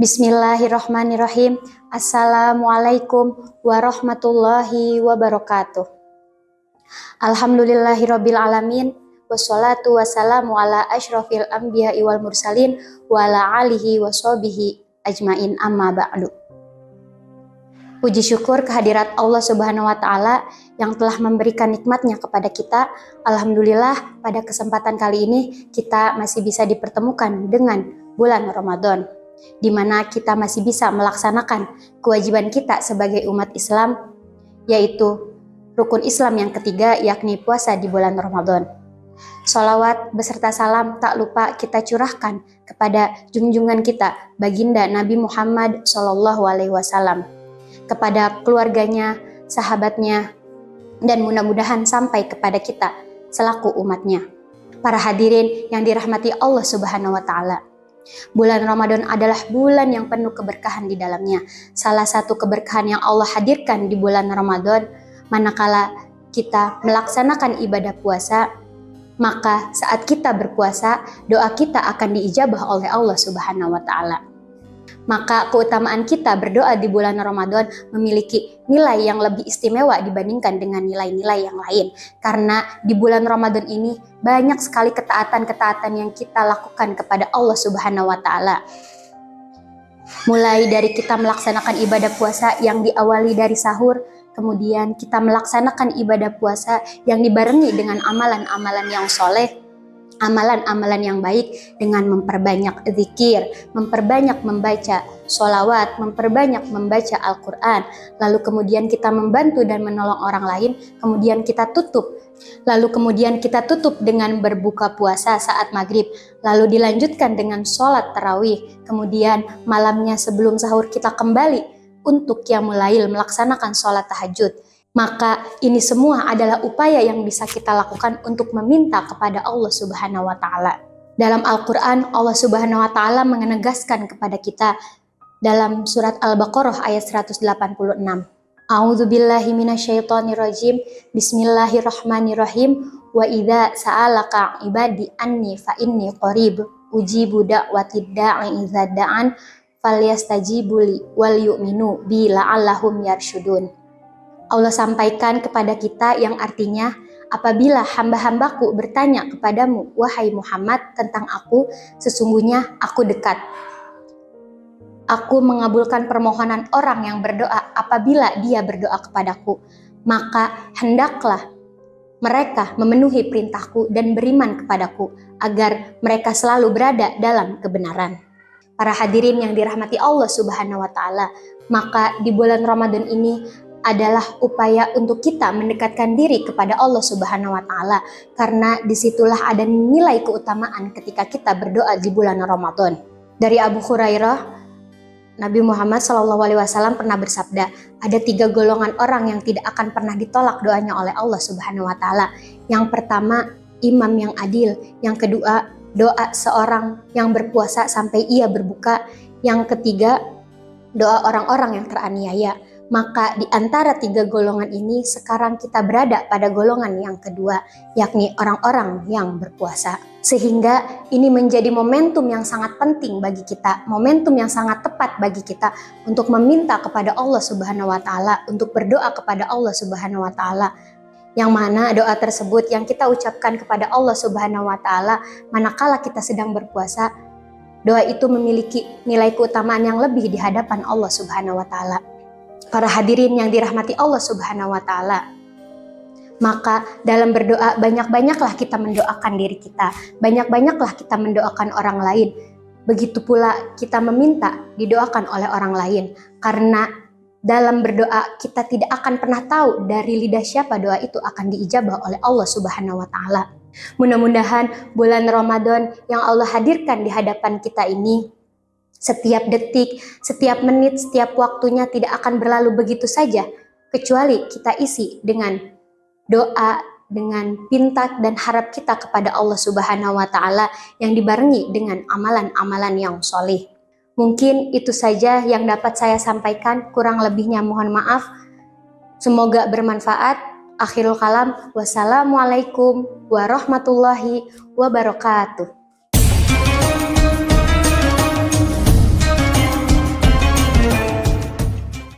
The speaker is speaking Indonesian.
Bismillahirrahmanirrahim. Assalamualaikum warahmatullahi wabarakatuh. Alhamdulillahirabbil alamin. Wassalatu wassalamu ala asyrafil anbiya'i wal mursalin wa ala alihi washabihi ajmain, amma ba'du. Puji syukur kehadirat Allah Subhanahu wa taala yang telah memberikan nikmatnya kepada kita. Alhamdulillah, pada kesempatan kali ini kita masih bisa dipertemukan dengan bulan Ramadan, di mana kita masih bisa melaksanakan kewajiban kita sebagai umat Islam, yaitu rukun Islam yang ketiga, yakni puasa di bulan Ramadan. Sholawat beserta salam tak lupa kita curahkan kepada junjungan kita, baginda Nabi Muhammad SAW, kepada keluarganya, sahabatnya, dan mudah-mudahan sampai kepada kita selaku umatnya. Para hadirin yang dirahmati Allah Subhanahu wa taala, bulan Ramadan adalah bulan yang penuh keberkahan di dalamnya. Salah satu keberkahan yang Allah hadirkan di bulan Ramadan, manakala kita melaksanakan ibadah puasa, maka saat kita berpuasa, doa kita akan diijabah oleh Allah Subhanahu wa taala. Maka keutamaan kita berdoa di bulan Ramadan memiliki nilai yang lebih istimewa dibandingkan dengan nilai-nilai yang lain. Karena di bulan Ramadan ini banyak sekali ketaatan-ketaatan yang kita lakukan kepada Allah Subhanahu wa taala. Mulai dari kita melaksanakan ibadah puasa yang diawali dari sahur, kemudian kita melaksanakan ibadah puasa yang dibarengi dengan amalan-amalan yang soleh, amalan-amalan yang baik dengan memperbanyak zikir, memperbanyak membaca sholawat, memperbanyak membaca Al-Quran, lalu kemudian kita membantu dan menolong orang lain, kemudian kita tutup dengan berbuka puasa saat maghrib, lalu dilanjutkan dengan sholat tarawih, kemudian malamnya sebelum sahur kita kembali untuk qiyamul lail, melaksanakan sholat tahajud. Maka ini semua adalah upaya yang bisa kita lakukan untuk meminta kepada Allah Subhanahu wa taala. Dalam Al-Qur'an, Allah Subhanahu wa taala menegaskan kepada kita dalam surat Al-Baqarah ayat 186. A'udzubillahi minasyaitonirrajim. Bismillahirrahmanirrahim. Wa idza sa'alaka ibadi anni fa inni qarib ujibu da'watid da'i idza da'an falyastajibuli wal yu'minu bi la'allahum yarsyudun. Allah sampaikan kepada kita yang artinya, apabila hamba-hambaku bertanya kepadamu, wahai Muhammad, tentang aku, sesungguhnya aku dekat. Aku mengabulkan permohonan orang yang berdoa apabila dia berdoa kepadaku. Maka hendaklah mereka memenuhi perintahku dan beriman kepadaku, agar mereka selalu berada dalam kebenaran. Para hadirin yang dirahmati Allah Subhanahu wa taala, maka di bulan Ramadan ini adalah upaya untuk kita mendekatkan diri kepada Allah Subhanahu wa taala, karena disitulah ada nilai keutamaan ketika kita berdoa di bulan Ramadan. Dari Abu Hurairah, Nabi Muhammad SAW pernah bersabda, ada 3 golongan orang yang tidak akan pernah ditolak doanya oleh Allah Subhanahu wa taala. Yang pertama, imam yang adil. Yang kedua, doa seorang yang berpuasa sampai ia berbuka. Yang ketiga, doa orang-orang yang teraniaya. Maka di antara 3 golongan ini sekarang kita berada pada golongan yang kedua, yakni orang-orang yang berpuasa. Sehingga ini menjadi momentum yang sangat penting bagi kita, momentum yang sangat tepat bagi kita untuk meminta kepada Allah Subhanahu wa taala, untuk berdoa kepada Allah Subhanahu wa taala. Yang mana doa tersebut yang kita ucapkan kepada Allah Subhanahu wa taala manakala kita sedang berpuasa, doa itu memiliki nilai keutamaan yang lebih di hadapan Allah Subhanahu wa taala. Para hadirin yang dirahmati Allah Subhanahu wa taala, maka dalam berdoa banyak-banyaklah kita mendoakan diri kita, banyak-banyaklah kita mendoakan orang lain. Begitu pula kita meminta didoakan oleh orang lain, karena dalam berdoa kita tidak akan pernah tahu dari lidah siapa doa itu akan diijabah oleh Allah Subhanahu wa taala. Mudah-mudahan bulan Ramadan yang Allah hadirkan di hadapan kita ini, setiap detik, setiap menit, setiap waktunya tidak akan berlalu begitu saja, kecuali kita isi dengan doa, dengan pinta dan harap kita kepada Allah Subhanahu wa taala yang dibarengi dengan amalan-amalan yang soleh. Mungkin itu saja yang dapat saya sampaikan, kurang lebihnya mohon maaf. Semoga bermanfaat. Akhirul kalam, wassalamualaikum warahmatullahi wabarakatuh.